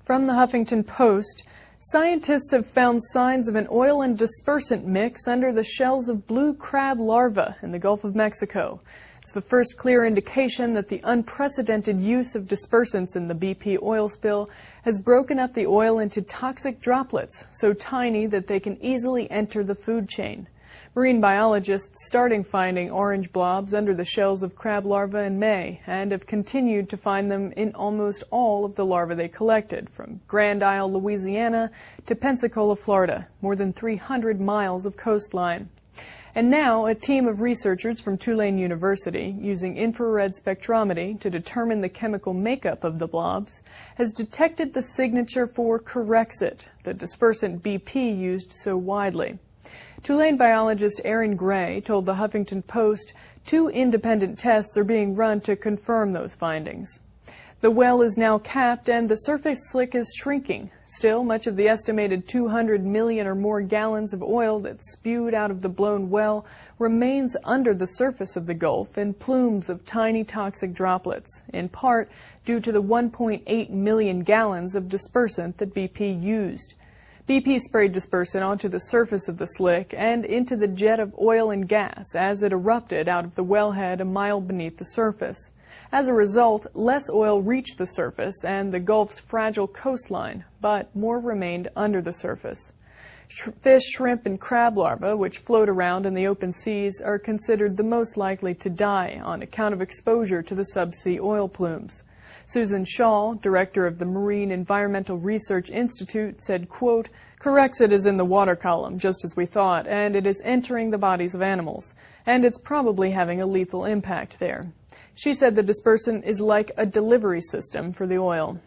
From the Huffington Post, scientists have found signs of an oil and dispersant mix under the shells of blue crab larvae in the Gulf of Mexico. It's the first clear indication that the unprecedented use of dispersants in the BP oil spill has broken up the oil into toxic droplets, so tiny that they can easily enter the food chain. Marine biologists started finding orange blobs under the shells of crab larvae in May and have continued to find them in almost all of the larvae they collected, from Grand Isle, Louisiana to Pensacola, Florida, more than 300 miles of coastline. And now a team of researchers from Tulane University, using infrared spectrometry to determine the chemical makeup of the blobs, has detected the signature for Corexit, the dispersant BP used so widely. Tulane biologist Aaron Gray told the Huffington Post 2 independent tests are being run to confirm those findings. The well is now capped and the surface slick is shrinking. Still, much of the estimated 200 million or more gallons of oil that's spewed out of the blown well remains under the surface of the Gulf in plumes of tiny toxic droplets, in part due to the 1.8 million gallons of dispersant that BP used. BP sprayed dispersant onto the surface of the slick and into the jet of oil and gas as it erupted out of the wellhead a mile beneath the surface. As a result, less oil reached the surface and the Gulf's fragile coastline, but more remained under the surface. Fish, shrimp, and crab larvae, which float around in the open seas, are considered the most likely to die on account of exposure to the subsea oil plumes. Susan Shaw, director of the Marine Environmental Research Institute, said, quote, "Corexit is in the water column, just as we thought, and it is entering the bodies of animals, and it's probably having a lethal impact there." She said the dispersant is like a delivery system for the oil.